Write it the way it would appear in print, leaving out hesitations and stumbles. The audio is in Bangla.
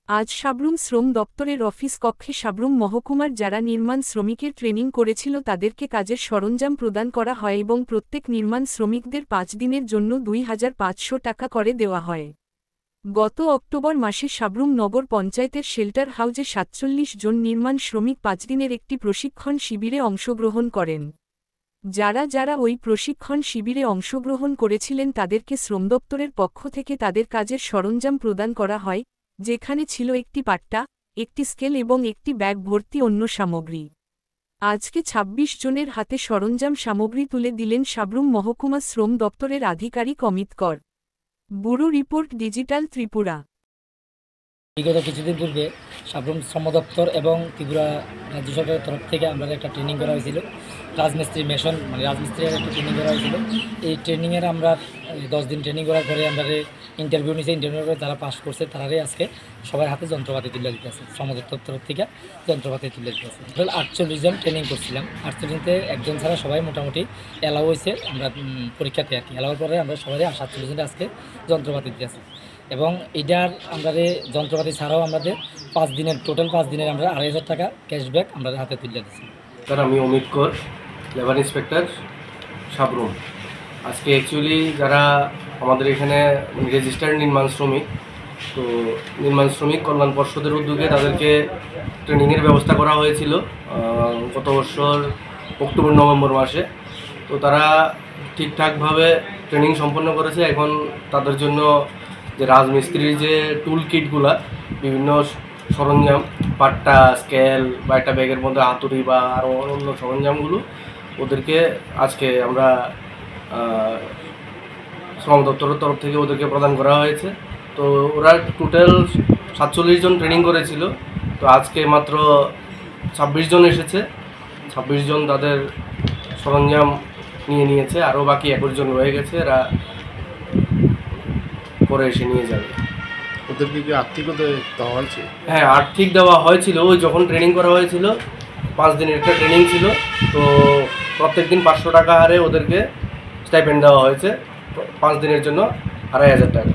আজ সাব্রুম শ্রম দপ্তরের অফিস কক্ষে সাব্রুম মহকুমার যারা নির্মাণ শ্রমিকের ট্রেনিং করেছিল তাদেরকে কাজের সরঞ্জাম প্রদান করা হয় এবং প্রত্যেক নির্মাণ শ্রমিকদের ৫ দিনের জন্য ২৫০০ টাকা করে দেওয়া হয়। গত অক্টোবর মাসে সাব্রুম নগর পঞ্চায়েতের শেল্টার হাউজে ৪৭ জন নির্মাণ শ্রমিক ৫ দিনের একটি প্রশিক্ষণ শিবিরে অংশগ্রহণ করেন। যারা যারা ওই প্রশিক্ষণ শিবিরে অংশগ্রহণ করেছিলেন তাদেরকে শ্রম দপ্তরের পক্ষ থেকে তাদের কাজের সরঞ্জাম প্রদান করা হয়, যেখানে ছিল একটি পাট্টা, একটি স্কেল এবং একটি ব্যাগ ভর্তি অন্য সামগ্রী। আজকে ২৬ জনের হাতে সরঞ্জাম সামগ্রী তুলে দিলেন সাব্রুম মহকুমা শ্রম দপ্তরের আধিকারিক অমিত কর। Bureau report, digital Tripura. বিগত কিছুদিন পূর্বে সাব্রুম শ্রম দপ্তর এবং ত্রিপুরা রাজ্য সরকারের তরফ থেকে আমরা একটা ট্রেনিং করা হয়েছিল। রাজমিস্ত্রি মেশন রাজমিস্ত্রির একটা ট্রেনিং করা হয়েছিল। এই ট্রেনিংয়ের আমরা 10 দিন ট্রেনিং করার পরে আমরা ইন্টারভিউ নিয়েছি। ইন্টারভিউ করে যারা পাস করছে তারাই আজকে সবার হাতে যন্ত্রপাতি তুলে দিতেছে। শ্রম দপ্তর তরফ থেকে যন্ত্রপাতি তুলে দিতেছে। টোটাল 48 জন ট্রেনিং করছিলাম। 48-তে একজন ছাড়া সবাই মোটামুটি অ্যালাউ হয়েছে। আমরা পরীক্ষাতে আর কি অ্যালাউর পরে আমরা সবাই 48 জনের আজকে যন্ত্রপাতি দিতেছি। এবং এটার আমরা যন্ত্রপাতি ছাড়াও আমাদের 5 দিনের টোটাল 5 দিনের আমরা 2,500 টাকা ক্যাশব্যাক আমরা হাতে তুলে দিচ্ছি। স্যার, আমি অমিত কর, লেবার ইন্সপেক্টর সাব্রুম। আজকে অ্যাকচুয়ালি যারা আমাদের এখানে রেজিস্টার্ড নির্মাণ শ্রমিক, তো নির্মাণ শ্রমিক কল্যাণ পর্ষদের উদ্যোগে তাদেরকে ট্রেনিংয়ের ব্যবস্থা করা হয়েছিল গত বছর অক্টোবর-নভেম্বর মাসে। তো তারা ঠিকঠাকভাবে ট্রেনিং সম্পন্ন করেছে। এখন তাদের জন্য যে রাজমিস্ত্রির যে টুল কিটগুলা, বিভিন্ন সরঞ্জাম, পাট্টা, স্কেল বা একটা ব্যাগের মধ্যে হাতুড়ি বা আরও অন্য সরঞ্জামগুলো ওদেরকে আজকে আমরা শ্রম দপ্তরের তরফ থেকে ওদেরকে প্রদান করা হয়েছে। তো ওরা টোটাল 47 জন ট্রেনিং করেছিল। তো আজকে মাত্র 26 জন এসেছে। 26 জন তাদের সরঞ্জাম নিয়েছে। আরও বাকি 21 জন রয়ে গেছে, এরা পরে এসে নিয়ে যাবে। ওদেরকে কি আর্থিকও দেওয়া হয়েছে? হ্যাঁ, আর্থিক দেওয়া হয়েছিল। ওই যখন ট্রেনিং করা হয়েছিল 5 দিনের একটা ট্রেনিং ছিল, তো প্রত্যেক দিন 500 টাকা হারে ওদেরকে স্টাইপেন্ড দেওয়া হয়েছে। 5 দিনের জন্য 2,500 টাকা।